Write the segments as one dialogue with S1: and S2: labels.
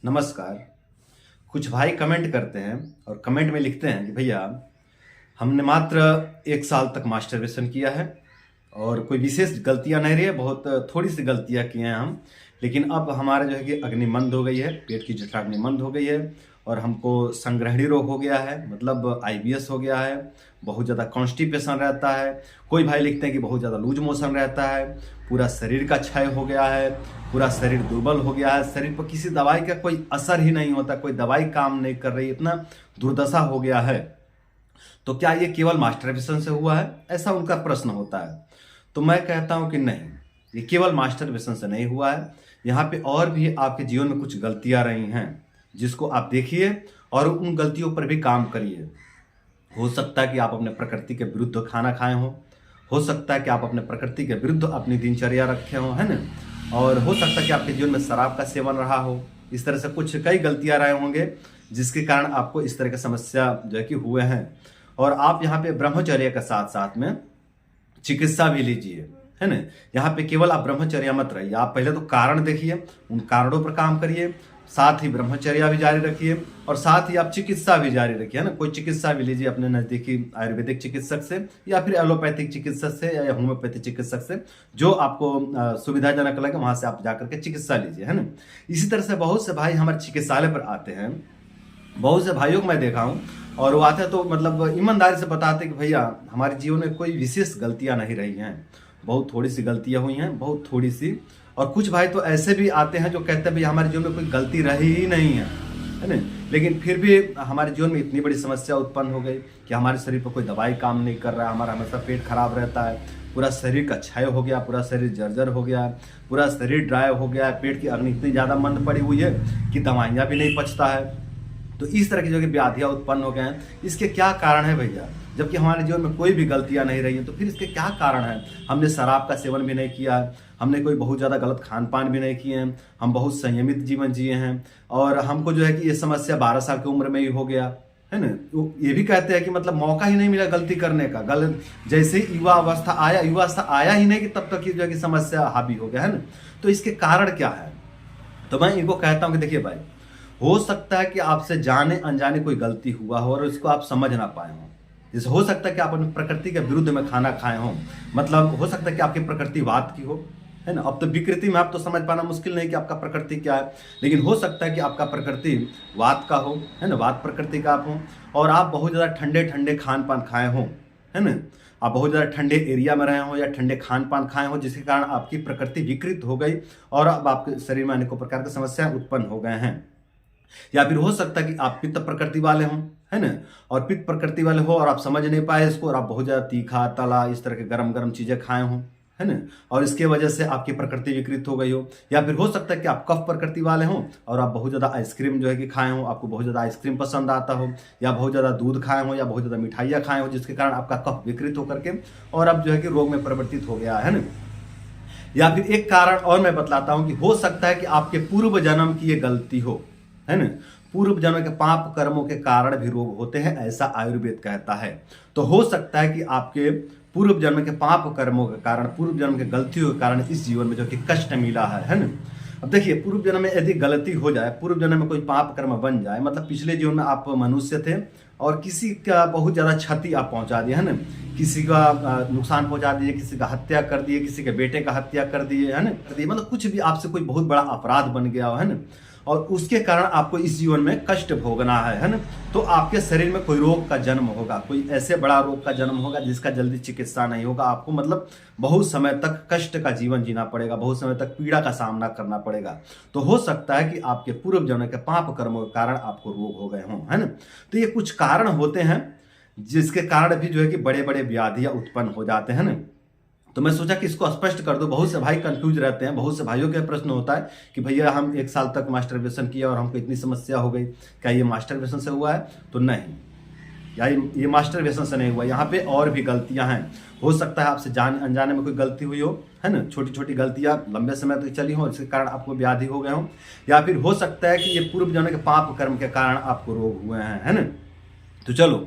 S1: नमस्कार। कुछ भाई कमेंट करते हैं और कमेंट में लिखते हैं कि भैया हमने मात्र 1 साल तक मास्टरबेशन किया है और कोई विशेष गलतियां नहीं रही है, बहुत थोड़ी सी गलतियां किए हैं हम। लेकिन अब हमारे जो है कि अग्नि मंद हो गई है, पेट की जठराग्नि मंद हो गई है और हमको संग्रहणी रोग हो गया है, मतलब आईबीएस हो गया है। बहुत ज़्यादा कॉन्स्टिपेशन रहता है। कोई भाई लिखते हैं कि बहुत ज़्यादा लूज मोशन रहता है, पूरा शरीर का क्षय हो गया है, पूरा शरीर दुर्बल हो गया है, शरीर पर किसी दवाई का कोई असर ही नहीं होता, कोई दवाई काम नहीं कर रही, इतना दुर्दशा हो गया है। तो क्या ये केवल मास्टरबेशन से हुआ है? ऐसा उनका प्रश्न होता है। तो मैं कहता हूं कि नहीं, ये केवल मास्टरबेशन से नहीं हुआ है। यहाँ पे और भी आपके जीवन में कुछ गलतियां रही हैं, जिसको आप देखिए और उन गलतियों पर भी काम करिए। हो सकता है कि आप अपने प्रकृति के विरुद्ध खाना खाए हो सकता है कि आप अपने प्रकृति के विरुद्ध अपनी दिनचर्या रखे हो, है ना। और हो सकता है कि आपके जीवन में शराब का सेवन रहा हो। इस तरह से कुछ कई गलतियां रहे होंगे जिसके कारण आपको इस तरह की समस्या जो है कि हुए हैं। और आप यहाँ पे ब्रह्मचर्य के साथ साथ में चिकित्सा भी लीजिए, है ना। यहाँ पे केवल आप ब्रह्मचर्या मत रहिए, आप पहले तो कारण देखिए, उन कारणों पर काम करिए, साथ ही ब्रह्मचर्या भी जारी रखिए और साथ ही आप चिकित्सा भी जारी रखिए, है ना। कोई चिकित्सा भी लीजिए अपने नजदीकी आयुर्वेदिक चिकित्सक से या फिर एलोपैथिक चिकित्सक से या होम्योपैथिक चिकित्सक से, जो आपको सुविधाजनक लगे वहां से आप जाकर के चिकित्सा लीजिए, है ना। इसी तरह से बहुत से भाई हमारे चिकित्सालय पर आते हैं, बहुत से भाइयों को मैं देखा हूँ, और वो आते हैं तो मतलब ईमानदारी से बताते हैं कि भैया हमारे जीवन में कोई विशेष गलतियां नहीं रही हैं, बहुत थोड़ी सी गलतियां हुई हैं, बहुत थोड़ी सी। और कुछ भाई तो ऐसे भी आते हैं जो कहते हैं भैया हमारे जीवन में कोई गलती रही ही नहीं है ना। लेकिन फिर भी हमारे जीवन में इतनी बड़ी समस्या उत्पन्न हो गई कि हमारे शरीर पर कोई दवाई काम नहीं कर रहा है, हमारा हमेशा पेट खराब रहता है, पूरा शरीर का क्षय हो गया, पूरा शरीर जर्जर हो गया, पूरा शरीर ड्राई हो गया, पेट की अग्नि इतनी ज़्यादा मंद पड़ी हुई है कि दवाइयाँ भी नहीं पचता है। तो इस तरह की जो कि व्याधियाँ उत्पन्न हो गए हैं, इसके क्या कारण है भैया? जबकि हमारे जीवन में कोई भी गलतियां नहीं रही हैं, तो फिर इसके क्या कारण है? हमने शराब का सेवन भी नहीं किया है, हमने कोई बहुत ज़्यादा गलत खान पान भी नहीं किए हैं, हम बहुत संयमित जीवन जिए हैं और हमको जो है कि ये समस्या 12 साल की उम्र में ही हो गया, है ना। तो ये भी कहते हैं कि मतलब मौका ही नहीं मिला गलती करने का, गलत जैसे ही युवा अवस्था आया ही नहीं कि तब तक जो है कि समस्या हावी हो गया, है ना। तो इसके कारण क्या है? तो मैं इनको कहता हूँ कि देखिए भाई, हो सकता है कि आपसे जाने अनजाने कोई गलती हुआ हो और इसको आप समझ ना पाए हो। जैसे हो सकता है कि आप अपनी प्रकृति के विरुद्ध में खाना खाए हो, मतलब हो सकता है कि आपकी प्रकृति वात की हो, है ना। अब तो विकृति में आप तो समझ पाना मुश्किल नहीं कि आपका प्रकृति क्या है, लेकिन हो सकता है कि आपका प्रकृति वात का हो, है ना, वात प्रकृति का आप हो और आप बहुत ज़्यादा ठंडे ठंडे खान पान खाए हो, है ना। आप बहुत ज़्यादा ठंडे एरिया में रहे हो या ठंडे खान पान खाए हो, जिसके कारण आपकी प्रकृति विकृत हो गई और अब आपके शरीर में अनेकों प्रकार की समस्याएं उत्पन्न हो गए हैं। या फिर हो सकता है कि आप पित्त प्रकृति वाले हों, है ना, और पित्त प्रकृति वाले हो और आप समझ नहीं पाए इसको और आप बहुत ज़्यादा तीखा तला इस तरह के गरम गरम चीज़ें खाए हों, है ना, और इसके वजह से आपकी प्रकृति विकृत हो गई हो। या फिर हो सकता है कि आप कफ प्रकृति वाले हों और आप बहुत ज़्यादा आइसक्रीम जो है कि खाए हों, आपको बहुत ज़्यादा आइसक्रीम पसंद आता हो, या बहुत ज़्यादा दूध खाए हों या बहुत ज़्यादा मिठाइयाँ खाए हों, जिसके कारण आपका कफ विकृत होकर के और अब जो है कि रोग में परिवर्तित हो गया है ना। या फिर एक कारण और मैं बतलाता हूँ कि हो सकता है कि आपके पूर्व जन्म की ये गलती हो, है ना। पूर्व जन्म के पाप कर्मों के कारण भी रोग होते हैं, ऐसा आयुर्वेद कहता है। तो हो सकता है कि आपके पूर्व जन्म के पाप कर्मों के कारण, पूर्व जन्म के गलतियों के कारण इस जीवन में जो कि कष्ट मिला है ना। अब देखिए, पूर्व जन्म में यदि गलती हो जाए, पूर्व जन्म में कोई पाप कर्म बन जाए, मतलब पिछले जीवन में आप मनुष्य थे और किसी का बहुत ज़्यादा क्षति आप पहुंचा दिए, है ना, किसी का नुकसान पहुंचा दिए, किसी का हत्या कर दिए, किसी के बेटे का हत्या कर दिए, है ना, मतलब कुछ भी आपसे कोई बहुत बड़ा अपराध बन गया है ना, और उसके कारण आपको इस जीवन में कष्ट भोगना है ना। तो आपके शरीर में कोई रोग का जन्म होगा, कोई ऐसे बड़ा रोग का जन्म होगा जिसका जल्दी चिकित्सा नहीं होगा, आपको मतलब बहुत समय तक कष्ट का जीवन जीना पड़ेगा, बहुत समय तक पीड़ा का सामना करना पड़ेगा। तो हो सकता है कि आपके पूर्व जन्म के पाप कर्मों के कारण आपको रोग हो गए हों, है ना। तो ये कुछ कारण होते हैं जिसके कारण भी जो है कि बड़े बड़े व्याधियां उत्पन्न हो जाते हैं ना। तो मैं सोचा कि इसको स्पष्ट कर दो, बहुत से भाई कंफ्यूज रहते हैं, बहुत से भाइयों का प्रश्न होता है कि भैया हम 1 साल तक मास्टरबेशन किया और हमको इतनी समस्या हो गई, क्या ये मास्टरबेशन से हुआ है? तो नहीं, या ये मास्टरबेशन से नहीं हुआ, यहाँ पे और भी गलतियाँ हैं। हो सकता है आपसे जान अनजाने में कोई गलती हुई हो, है ना, छोटी छोटी गलतियाँ लंबे समय तक चली हो, इसके कारण आपको व्याधि हो गए हो। या फिर हो सकता है कि ये पूर्व जन्म के पाप कर्म के कारण आपको रोग हुए हैं, है ना। तो चलो,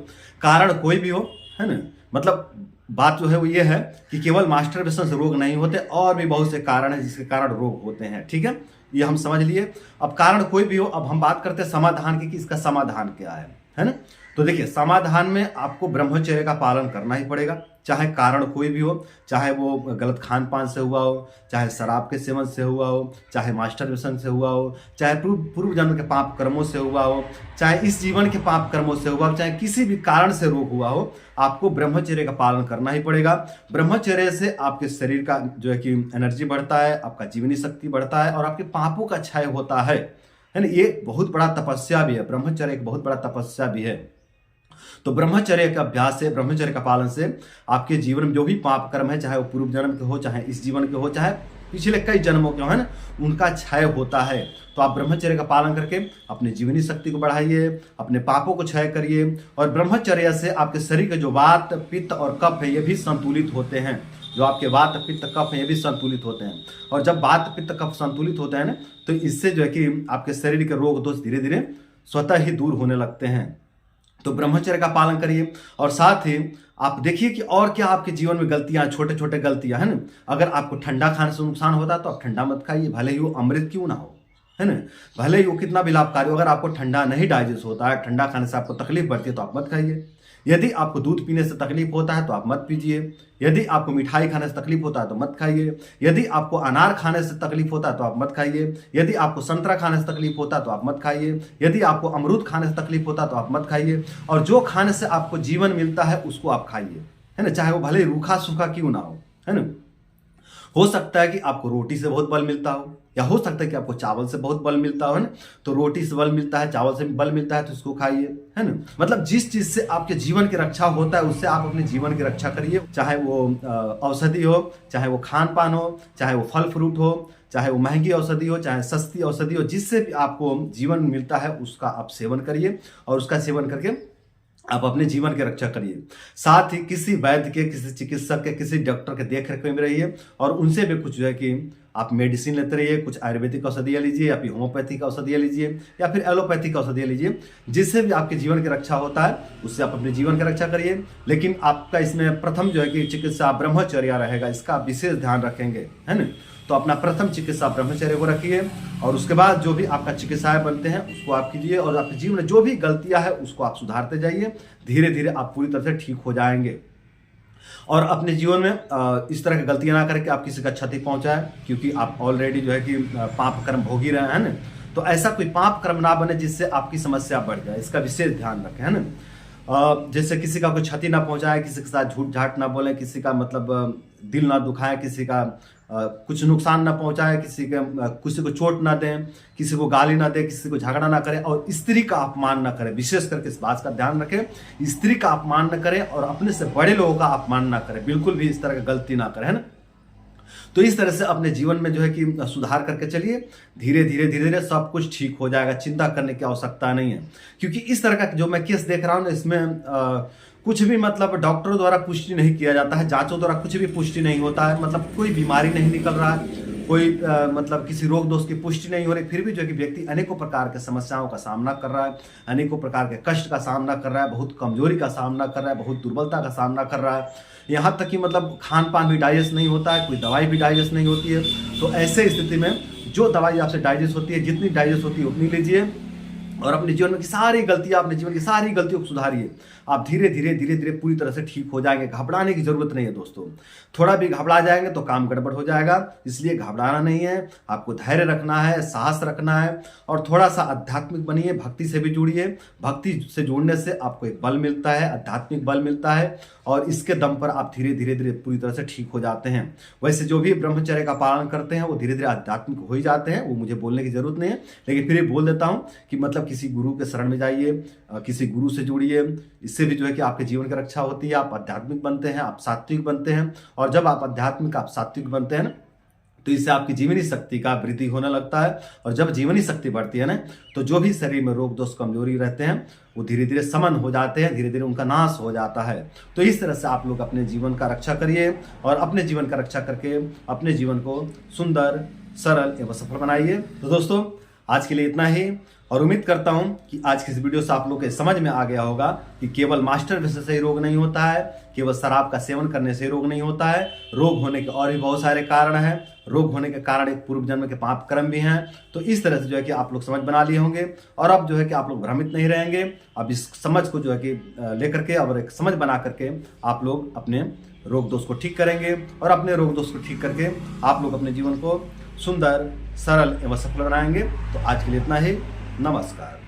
S1: कारण कोई भी हो, है ना, मतलब बात जो है वो ये है कि केवल मास्टरबेशन से रोग नहीं होते, और भी बहुत से कारण हैं जिसके कारण रोग होते हैं, ठीक है। ये हम समझ लिए। अब कारण कोई भी हो, अब हम बात करते हैं समाधान की कि इसका समाधान क्या है ना। तो देखिए, समाधान में आपको ब्रह्मचर्य का पालन करना ही पड़ेगा, चाहे कारण कोई भी हो, चाहे वो गलत खान पान से हुआ हो, चाहे शराब के सेवन से हुआ हो, चाहे मास्टरबेशन से हुआ हो, चाहे पूर्व जन्म के पाप कर्मों से हुआ हो, चाहे इस जीवन के पाप कर्मों से हुआ हो, चाहे किसी भी कारण से रोग हुआ हो, आपको ब्रह्मचर्य का पालन करना ही पड़ेगा। ब्रह्मचर्य से आपके शरीर का जो है कि एनर्जी बढ़ता है, आपका जीवनी शक्ति बढ़ता है और आपके पापों का क्षय होता है ना। ये बहुत बड़ा तपस्या भी है, ब्रह्मचर्य एक बहुत बड़ा तपस्या भी है। तो ब्रह्मचर्य का अभ्यास से, ब्रह्मचर्य का पालन से आपके जीवन में जो भी पाप कर्म है, चाहे वो पूर्व जन्म के हो, चाहे इस जीवन के हो, चाहे पिछले कई जन्मों के हो, है ना, उनका क्षय होता है। तो आप ब्रह्मचर्य का पालन करके अपने जीवनी शक्ति को बढ़ाइए, अपने पापों को क्षय करिए। और ब्रह्मचर्य से आपके शरीर के जो वात, पित्त और कफ है, ये भी संतुलित होते हैं। जो आपके वात, पित्त, कफ है, ये भी संतुलित होते हैं। और जब वात, पित्त, कफ संतुलित होते हैं ना, तो इससे जो है कि आपके शरीर के रोग दोष धीरे धीरे स्वतः ही दूर होने लगते हैं। तो ब्रह्मचर्य का पालन करिए। और साथ ही आप देखिए कि और क्या आपके जीवन में गलतियां, छोटे छोटे गलतियां, है ना। अगर आपको ठंडा खाने से नुकसान होता है तो आप ठंडा मत खाइए, भले ही वो अमृत क्यों ना हो, है ना, भले ही वो कितना भी लाभकारी हो। अगर आपको ठंडा नहीं डाइजेस्ट होता है, ठंडा खाने से आपको तकलीफ बढ़ती है, तो आप मत खाइए। यदि आपको दूध पीने से तकलीफ होता है तो आप मत पीजिए। यदि आपको मिठाई खाने से तकलीफ होता है तो मत खाइए। यदि आपको अनार खाने से तकलीफ होता है तो आप मत खाइए। यदि आपको संतरा खाने से तकलीफ होता है तो आप मत खाइए। यदि आपको अमरूद खाने से तकलीफ होता है तो आप मत खाइए। और जो खाने से आपको जीवन मिलता है उसको आप खाइए, है ना, चाहे वो भले रूखा सूखा क्यों ना हो, है ना। हो सकता है कि आपको रोटी से बहुत बल मिलता हो, या हो सकता है कि आपको चावल से बहुत बल मिलता हो, है ना। तो रोटी से बल मिलता है, चावल से बल मिलता है, तो इसको खाइए, है ना। मतलब जिस चीज से आपके जीवन की रक्षा होता है उससे आप अपने जीवन की रक्षा करिए। चाहे वो औषधि हो, चाहे वो खान पान हो, चाहे वो फल फ्रूट हो, चाहे वो महंगी औषधि हो, चाहे सस्ती औषधि हो, जिससे भी आपको जीवन मिलता है उसका आप सेवन करिए। और उसका सेवन करके आप अपने जीवन की रक्षा करिए। साथ ही किसी वैद्य के, किसी चिकित्सक के, किसी डॉक्टर के देख रेख में रहिए और उनसे भी कुछ जो है कि आप मेडिसिन लेते रहिए। कुछ आयुर्वेदिक औषधियाँ लीजिए, या फिर होम्योपैथिक औषधियाँ लीजिए, या फिर एलोपैथिक औषधियाँ लीजिए, जिससे भी आपके जीवन की रक्षा होता है उससे आप अपने जीवन की रक्षा करिए। लेकिन आपका इसमें प्रथम जो है कि चिकित्सा ब्रह्मचर्य रहेगा, इसका आप विशेष ध्यान रखेंगे, है ना। तो अपना प्रथम चिकित्सा ब्रह्मचर्य को रखिए और उसके बाद जो भी आपका चिकित्साएं बनते हैं उसको आप कीजिए। और आपके जीवन में जो भी गलतियां है उसको आप सुधारते जाइए। धीरे धीरे आप पूरी तरह से ठीक हो जाएंगे। और अपने जीवन में इस तरह की गलतियां ना करके आप किसी का क्षति पहुंचाए, क्योंकि आप ऑलरेडी जो है कि पाप कर्म भोग ही रहे हैं ना। तो ऐसा कोई पाप कर्म ना बने जिससे आपकी समस्या बढ़ जाए, इसका विशेष ध्यान रखें, है ना। जैसे किसी का कोई क्षति ना पहुंचाए, किसी के साथ झूठ झाट ना बोले, किसी का मतलब दिल ना दुखाए, किसी का कुछ नुकसान ना पहुंचाए, किसी को चोट ना दें, किसी को गाली ना दे, किसी को झगड़ा ना करे, और स्त्री का अपमान ना करे। विशेष करके इस बात का ध्यान रखें, स्त्री का अपमान ना करें और अपने से बड़े लोगों का अपमान ना करें, बिल्कुल भी इस तरह की गलती ना करें, है ना। तो इस तरह से अपने जीवन में जो है कि सुधार करके चलिए। धीरे धीरे धीरे धीरे सब कुछ ठीक हो जाएगा, चिंता करने की आवश्यकता नहीं है। क्योंकि इस तरह का जो मैं केस देख रहा हूँ ना, इसमें कुछ भी मतलब डॉक्टरों द्वारा पुष्टि नहीं किया जाता है, जांचों द्वारा कुछ भी पुष्टि नहीं होता है, मतलब कोई बीमारी नहीं निकल रहा है, कोई मतलब किसी रोग दोष की पुष्टि नहीं हो रही, फिर भी जो है कि व्यक्ति अनेकों प्रकार के समस्याओं का सामना कर रहा है, अनेकों प्रकार के कष्ट का सामना कर रहा है, बहुत कमजोरी का सामना कर रहा है, बहुत दुर्बलता का सामना कर रहा है। यहाँ तक कि मतलब खान पान भी डाइजेस्ट नहीं होता है, कोई दवाई भी डाइजेस्ट नहीं होती है। तो ऐसे स्थिति में जो दवाई आपसे डाइजेस्ट होती है, जितनी डाइजेस्ट होती है उतनी लीजिए और अपने जीवन में की सारी गलतियां, अपने जीवन की सारी गलतियों को सुधारिए। आप धीरे धीरे धीरे धीरे पूरी तरह से ठीक हो जाएंगे। घबराने की जरूरत नहीं है दोस्तों, थोड़ा भी घबरा जाएंगे तो काम गड़बड़ हो जाएगा, इसलिए घबराना नहीं है। आपको धैर्य रखना है, साहस रखना है और थोड़ा सा आध्यात्मिक बनिए, भक्ति से भी जुड़िए। भक्ति से जुड़ने से आपको एक बल मिलता है, आध्यात्मिक बल मिलता है और इसके दम पर आप धीरे धीरे धीरे पूरी तरह से ठीक हो जाते हैं। वैसे जो भी ब्रह्मचर्य का पालन करते हैं वो धीरे धीरे आध्यात्मिक हो ही जाते हैं, वो मुझे बोलने की जरूरत नहीं है, लेकिन फिर भी बोल देता हूँ कि मतलब किसी गुरु के शरण में जाइए, किसी गुरु से जुड़िए। इससे भी जो है कि आपके जीवन की रक्षा होती है, आप आध्यात्मिक बनते हैं, आप सात्विक बनते हैं। और जब आप आध्यात्मिक, आप सात्विक बनते हैं ना, तो इससे आपकी जीवनी शक्ति का वृद्धि होने लगता है। और जब जीवनी शक्ति बढ़ती है ना, तो जो भी शरीर में रोग दोष कमजोरी रहते हैं वो धीरे धीरे समन हो जाते हैं, धीरे धीरे उनका नाश हो जाता है। तो इस तरह से आप लोग अपने जीवन का रक्षा करिए और अपने जीवन का रक्षा करके अपने जीवन को सुंदर, सरल एवं सफल बनाइए। तो दोस्तों, आज के लिए इतना ही, और उम्मीद करता हूं कि आज की इस वीडियो से आप लोग के समझ में आ गया होगा कि केवल मास्टरबेशन से ही रोग नहीं होता है, केवल शराब का सेवन करने से रोग नहीं होता है। रोग होने के और भी बहुत सारे कारण हैं। रोग होने के कारण एक पूर्व जन्म के पाप कर्म भी हैं। तो इस तरह से जो है कि आप लोग समझ बना लिए होंगे, और अब जो है कि आप लोग भ्रमित नहीं रहेंगे। अब इस समझ को जो है कि लेकर के और एक समझ बना करके आप लोग अपने रोग दोष को ठीक करेंगे, और अपने रोग दोष को ठीक करके आप लोग अपने जीवन को सुंदर, सरल एवं सफल बनाएंगे। तो आज के लिए इतना ही। नमस्कार।